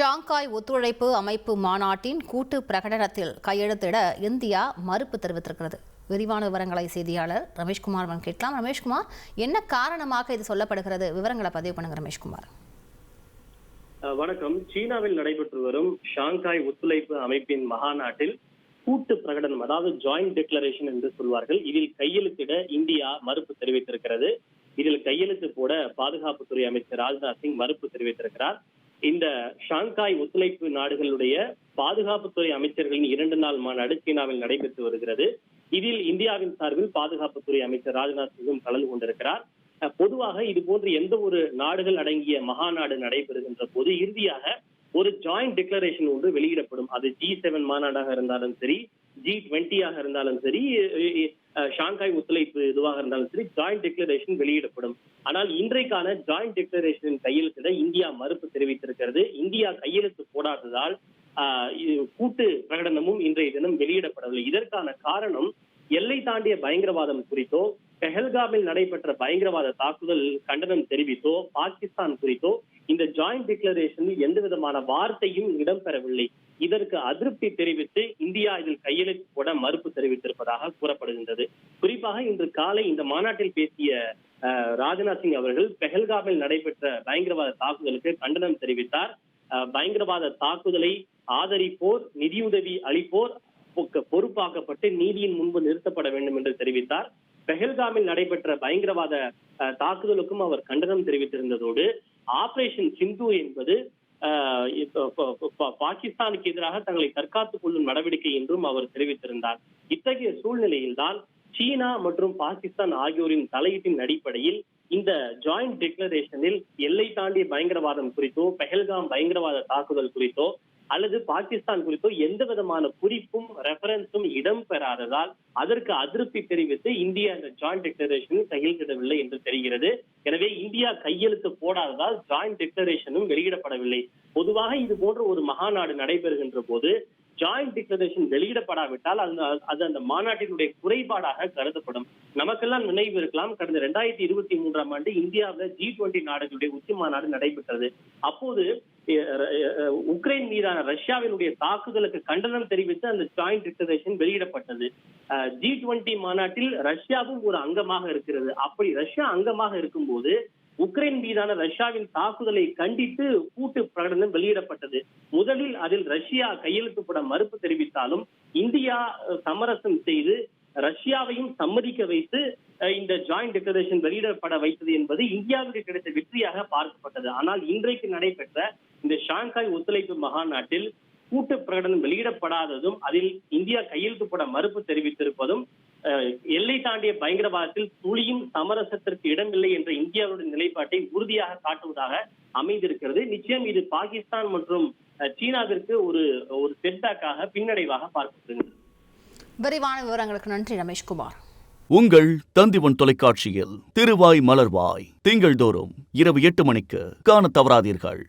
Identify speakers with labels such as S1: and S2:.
S1: Shanghai ஒத்துழைப்பு அமைப்பு மாநாட்டின் கூட்டு பிரகடனத்தில் கையெழுத்திட இந்தியா மறுப்பு தெரிவித்திருக்கிறது. விரிவான விவரங்களை செய்தியாளர் ரமேஷ்குமார் கேட்கலாம். ரமேஷ்குமார், என்ன காரணமாக இது சொல்லப்படுகிறது? விவரங்களை பதிவு பண்ணுங்க ரமேஷ்குமார்.
S2: வணக்கம். சீனாவில் நடைபெற்று வரும் ஷாங்காய் ஒத்துழைப்பு அமைப்பின் மகாநாட்டில் கூட்டு பிரகடனம், அதாவது ஜாயிண்ட் டிக்ளரேஷன் என்று சொல்வார்கள், இதில் கையெழுத்திட இந்தியா மறுப்பு தெரிவித்திருக்கிறது. இதில் கையெழுத்து போட பாதுகாப்புத்துறை அமைச்சர் ராஜ்நாத் சிங் மறுப்பு தெரிவித்திருக்கிறார். இந்த ஷாங்காய் ஒத்துழைப்பு நாடுகளுடைய பாதுகாப்புத்துறை அமைச்சர்களின் 2 நாள் மாநாடு சீனாவில் நடைபெற்று வருகிறது. இதில் இந்தியாவின் சார்பில் பாதுகாப்புத்துறை அமைச்சர் ராஜ்நாத் சிங்கும் கலந்து கொண்டிருக்கிறார். பொதுவாக இது போன்ற எந்த ஒரு நாடுகள் அடங்கிய மகாநாடு நடைபெறுகின்ற போது இறுதியாக ஒரு ஜாயிண்ட் டிக்ளரேஷன் ஒன்று வெளியிடப்படும். அது G7 மாநாடாக இருந்தாலும் சரி, G20 இருந்தாலும் சரி, ஷாங்காய் ஒத்துழைப்பு இதுவாக இருந்தாலும் சரி, ஜாயிண்ட் டிக்ளரேஷன் வெளியிடப்படும். ஆனால் இன்றைக்கான ஜாயிண்ட் டிக்ளரேஷனின் கையெழுத்திட இந்தியா மறுப்பு தெரிவித்திருக்கிறது. இந்தியா கையெழுத்து போடாததால் கூட்டு பிரகடனமும் இன்றைய தினம் வெளியிடப்படவில்லை. இதற்கான காரணம், எல்லை தாண்டிய பயங்கரவாதம் குறித்தோ, பெஹல்காமில் நடைபெற்ற பயங்கரவாத தாக்குதல் கண்டனம் தெரிவித்தோ, பாகிஸ்தான் குறித்தோ இந்த ஜாயிண்ட் டிக்ளரேஷனில் எந்த விதமான வார்த்தையும் இடம்பெறவில்லை. இதற்கு அதிருப்தி தெரிவித்து இந்தியா இதில் கையெழுத்து போட மறுப்பு தெரிவித்திருப்பதாக கூறப்படுகின்றது. குறிப்பாக இன்று காலை இந்த மாநாட்டில் பேசிய ராஜ்நாத் சிங் அவர்கள் பெஹல்காமில் நடைபெற்ற பயங்கரவாத தாக்குதலுக்கு கண்டனம் தெரிவித்தார். பயங்கரவாத தாக்குதலை ஆதரிப்போர், நிதியுதவி அளிப்போர் பொறுப்பாக்கப்பட்டு நீதியின் முன்பு நிறுத்தப்பட வேண்டும் என்று தெரிவித்தார். பெஹல்காமில் நடைபெற்ற பயங்கரவாத தாக்குதலுக்கும் அவர் கண்டனம் தெரிவித்திருந்ததோடு, ஆபரேஷன் சிந்து என்பது பாகிஸ்தானுக்கு எதிராக தங்களை தற்காத்துக் கொள்ளும் நடவடிக்கை என்றும் அவர் தெரிவித்திருந்தார். இத்தகைய சூழ்நிலையில்தான் சீனா மற்றும் பாகிஸ்தான் ஆகியோரின் தலையீட்டின் அடிப்படையில் இந்த ஜாயிண்ட் டிக்ளரேஷனில் எல்லை தாண்டிய பயங்கரவாதம் குறித்தோ, பெஹல்காம் பயங்கரவாத தாக்குதல் குறித்தோ அல்லது பாகிஸ்தான் குறித்தோ எந்த விதமான குறிப்பும் ரெஃபரன்ஸும் இடம்பெறாததால் அதற்கு அதிருப்தி தெரிவித்து இந்தியா இந்த ஜாயிண்ட் டிக்ளரேஷனில் கையெழுத்திடவில்லை என்று தெரிகிறது. எனவே இந்தியா கையெழுத்து போடாததால் ஜாயிண்ட் டிக்ளரேஷனும் வெளியிடப்படவில்லை. பொதுவாக இது போன்ற ஒரு மகாநாடு நடைபெறுகின்ற போது ஜாயிண்ட் டிக்ளரேஷன் வெளியிடப்படாவிட்டால் அது அந்த மாநாட்டினுடைய குறைபாடாக கருதப்படும். நமக்கெல்லாம் நினைவு இருக்கலாம், கடந்த 2023 இந்தியாவில் G20 நாடுகளுடைய உச்சி மாநாடு நடைபெற்றது. அப்போது உக்ரைன் மீதான ரஷ்யாவினுடைய தாக்குதலுக்கு கண்டனம் தெரிவித்து அந்த ஜாயிண்ட் டிக்ளரேஷன் வெளியிடப்பட்டது. G20 மாநாட்டில் ரஷ்யாவும் ஒரு அங்கமாக இருக்கிறது. அப்படி ரஷ்யா அங்கமாக இருக்கும்போது உக்ரைன் மீதான ரஷ்யாவின் தாக்குதலை கண்டித்து கூட்டு பிரகடனம் வெளியிடப்பட்டது. முதலில் அதில் ரஷ்யா கையெழுத்து போட மறுப்பு தெரிவித்தாலும் இந்தியா சமரசம் செய்து ரஷ்யாவையும் சம்மதிக்க வைத்து இந்த ஜாயிண்ட் டிக்ளரேஷன் வெளியிடப்பட வைத்தது என்பது இந்தியாவுக்கு கிடைத்த வெற்றியாக பார்க்கப்பட்டது. ஆனால் இன்றைக்கு நடைபெற்ற இந்த ஷாங்காய் ஒத்துழைப்பு மகாநாட்டில் கூட்டு பிரகடனம் வெளியிடப்படாததும், அதில் இந்தியா கையெழுத்து போட மறுப்பு தெரிவித்திருப்பதும் எல்லை தாண்டிய பயங்கரவாதத்தில் துளியும் சமரசத்திற்கு இடமில்லை என்ற இந்தியாவுடைய நிலைப்பாட்டை உறுதியாக காட்டுவதாக அமைந்திருக்கிறது. நிச்சயம் இது பாகிஸ்தான் மற்றும் சீனாவிற்கு ஒரு செட்பேக்காக, பின்னடைவாக பார்க்கப்படுகிறது.
S1: விரிவான விவரங்களுக்கு நன்றி ரமேஷ்குமார்.
S3: உங்கள் தந்திவன் தொலைக்காட்சியில் திருவாய் மலர்வாய் திங்கள்தோறும் இரவு 8 மணிக்கு காண தவறாதீர்கள்.